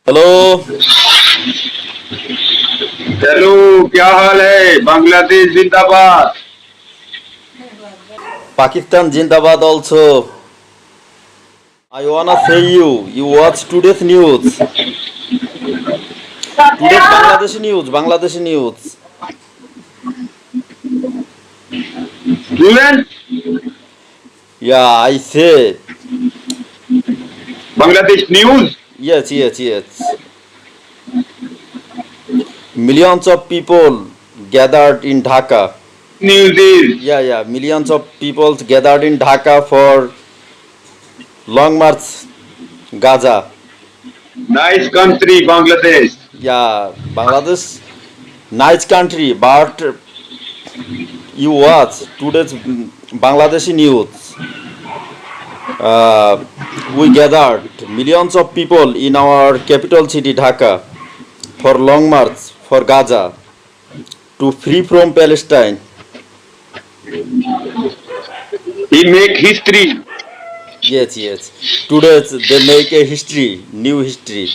Hello. चलो, क्या हाल है? बांग्लादेश जिंदाबाद। Pakistan Jindabad also. I wanna say you watch today's news. Today's Bangladeshi news. Student, Yeah, I say, Bangladesh news. yes. Millions of people gathered in Dhaka. News is Yeah, millions of people gathered in Dhaka for long march Gaza. nice country, Bangladesh. Yeah, Bangladesh, nice country, but you watch today's Bangladeshi news. We gathered millions of people in our capital city Dhaka for long march for Gaza to free from Palestine. He make history. Yes. Today they make a history, new history.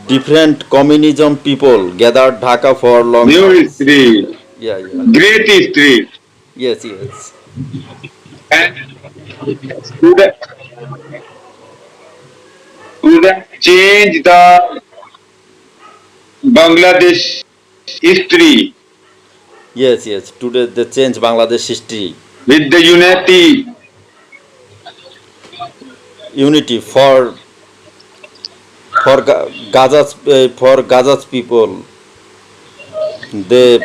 Different communism people gathered Dhaka for long New march. history. Yeah. Great history. Yes. And would would change the Bangladesh history Yes. Today they change Bangladesh history. with the unity. Unity for Gaza's people. They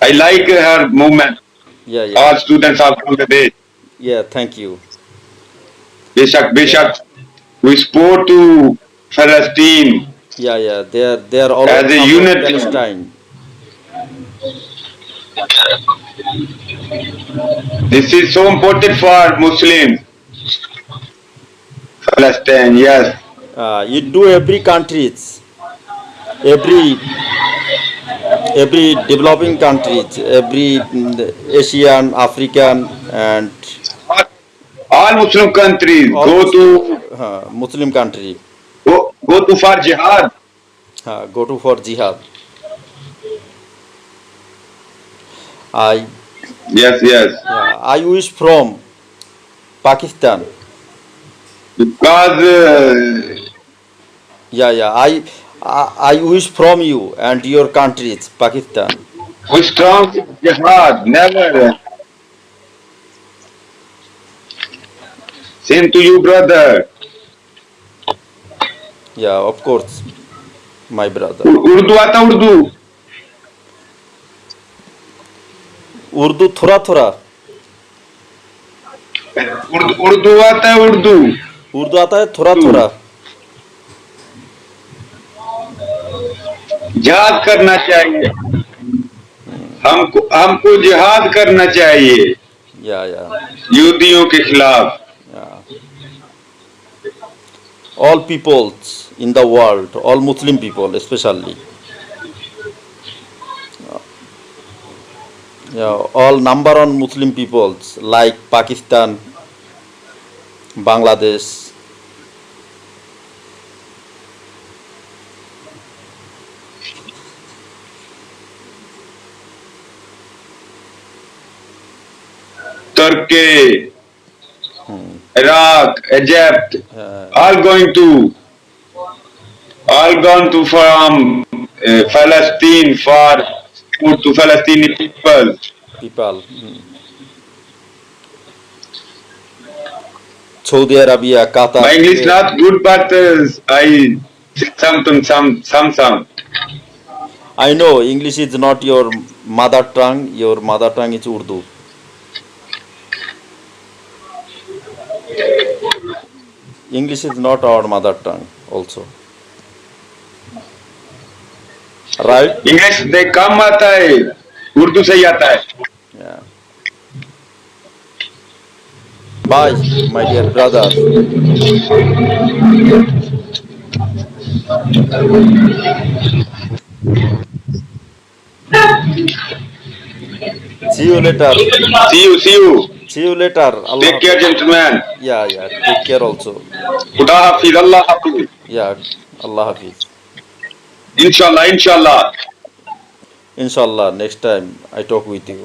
I like her movement. yeah. All students of Bangladesh. Yeah, thank you. Bishak. We support to Palestine Yeah. They are as always a support unity. Palestine. This is so important for Muslims. Palestine, yes. It do every countries, every developing countries, every Asian, African, and All Muslim countries all Muslim country go to for jihad. go to for jihad. I Yes. I wish from Pakistan. Because I wish from you and your countries, Pakistan. we strong jihad. Never. Same to you, brother. Yeah, of course, my brother. Urdu आता Urdu. Urdu थोड़ा Urdu आता है Urdu. Urdu आता है थोड़ा जिहाद करना चाहिए. हमको जिहाद करना चाहिए yeah. यहूदियों के खिलाफ. Yeah. All peoples in the world, all Muslim people especially, all number on Muslim peoples like Pakistan, Bangladesh. Turkey, Iraq, Egypt, uh, all gone to from Palestine for support to Palestinian people. people. Saudi Arabia, Qatar, My English Kuwait. not good, but I something some. I know English is not your mother tongue. Your mother tongue is Urdu. English is not our mother tongue also. Right? English दे कम आता है, उर्दू से ही आता है. Yeah. Bye, my dear brother. See you later. See you. See you later. Allah Take care, Hafiz. gentlemen. Yeah, yeah. Take care also. Khuda Hafiz, Allah Hafiz. Yeah, Allah Hafiz. Inshallah, inshallah. Inshallah, next time I talk with you.